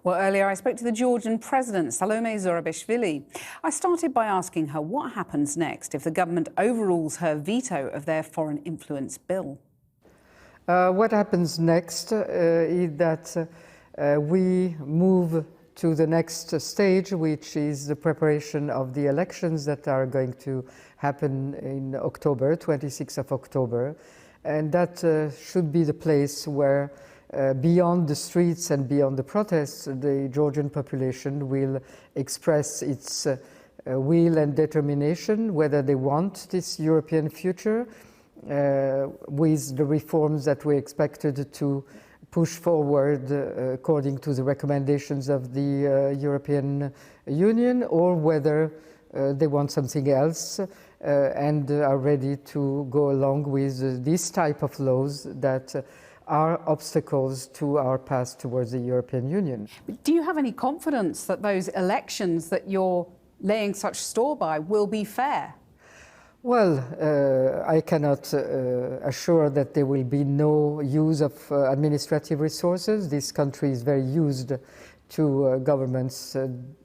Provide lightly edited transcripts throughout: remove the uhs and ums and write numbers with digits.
Well, earlier I spoke to the Georgian president, Salome Zurabishvili. I started by asking her what happens next if the government overrules her veto of their foreign influence bill. What happens next is that we move to the next stage, which is the preparation of the elections that are going to happen in October, 26th of October. And that should be the place where beyond the streets and beyond the protests, the Georgian population will express its will and determination, whether they want this European future with the reforms that we expected to push forward according to the recommendations of the European Union, or whether they want something else and are ready to go along with this type of laws that are obstacles to our path towards the European Union. Do you have any confidence that those elections that you're laying such store by will be fair? Well, I cannot assure that there will be no use of administrative resources. This country is very used to governments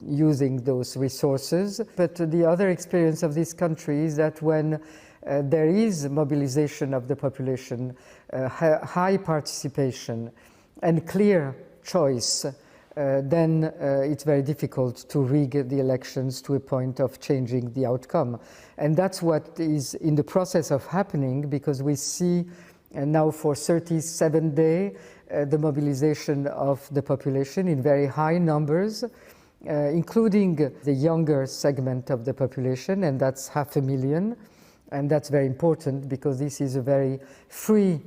using those resources. But the other experience of this country is that when there is mobilization of the population, high participation and clear choice, then it's very difficult to rig the elections to a point of changing the outcome. And that's what is in the process of happening, because we see now for 37 days the mobilization of the population in very high numbers, including the younger segment of the population, and that's 500,000. And that's very important because this is a very free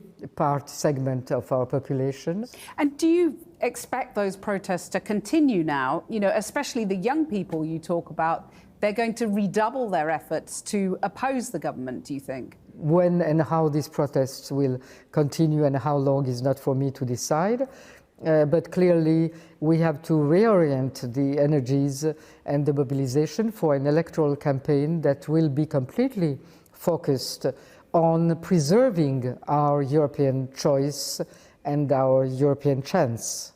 segment of our population. And do you expect those protests to continue now? You know, especially the young people you talk about, they're going to redouble their efforts to oppose the government, do you think? When and how these protests will continue and how long is not for me to decide. But clearly we have to reorient the energies and the mobilization for an electoral campaign that will be completely focused on preserving our European choice and our European chance.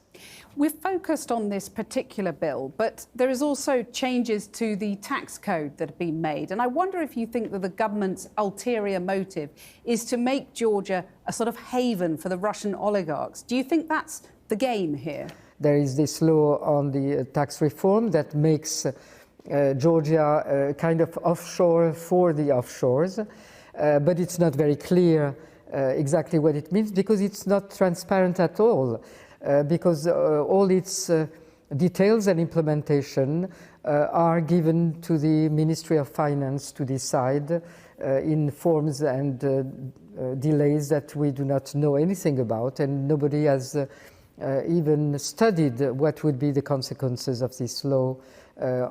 We're focused on this particular bill, but there is also changes to the tax code that have been made. And I wonder if you think that the government's ulterior motive is to make Georgia a sort of haven for the Russian oligarchs. Do you think that's the game here? There is this law on the tax reform that makes Georgia a kind of offshore for the offshores, but it's not very clear exactly what it means, because it's not transparent at all, because all its details and implementation are given to the Ministry of Finance to decide in forms and delays that we do not know anything about, and nobody has even studied what would be the consequences of this law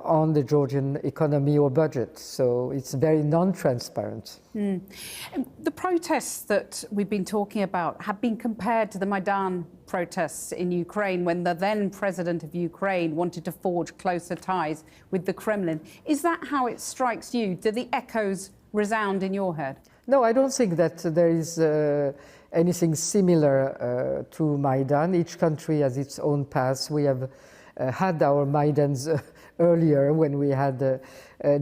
on the Georgian economy or budget. So it's very non-transparent. The protests that we've been talking about have been compared to the Maidan protests in Ukraine, when the then president of Ukraine wanted to forge closer ties with the Kremlin. Is that how it strikes you? Do the echoes resound in your head? No, I don't think that there is anything similar to Maidan. Each country has its own path. We have had our Maidans earlier when we had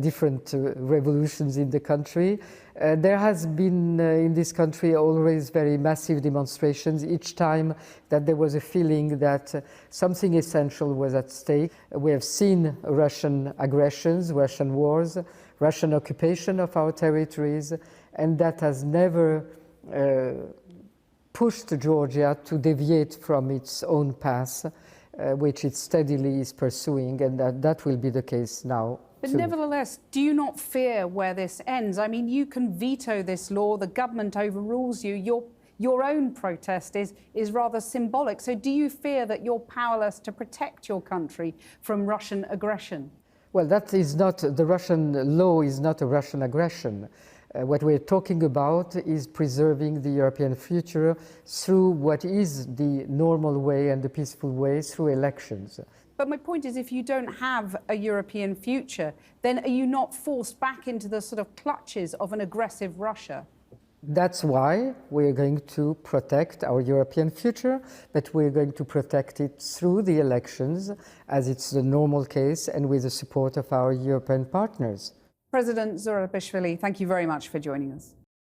different revolutions in the country. There has been in this country always very massive demonstrations each time that there was a feeling that something essential was at stake. We have seen Russian aggressions, Russian wars, Russian occupation of our territories, and that has never pushed Georgia to deviate from its own path, which it steadily is pursuing, and that will be the case now. But nevertheless, do you not fear where this ends? I mean, you can veto this law, the government overrules you, your own protest is rather symbolic. So do you fear that you're powerless to protect your country from Russian aggression? Well, that is not, the Russian law is not a Russian aggression. What we're talking about is preserving the European future through what is the normal way and the peaceful way, through elections. But my point is, if you don't have a European future, then are you not forced back into the sort of clutches of an aggressive Russia? That's why we are going to protect our European future, but we are going to protect it through the elections, as it's the normal case, and with the support of our European partners. President Zurabishvili, thank you very much for joining us.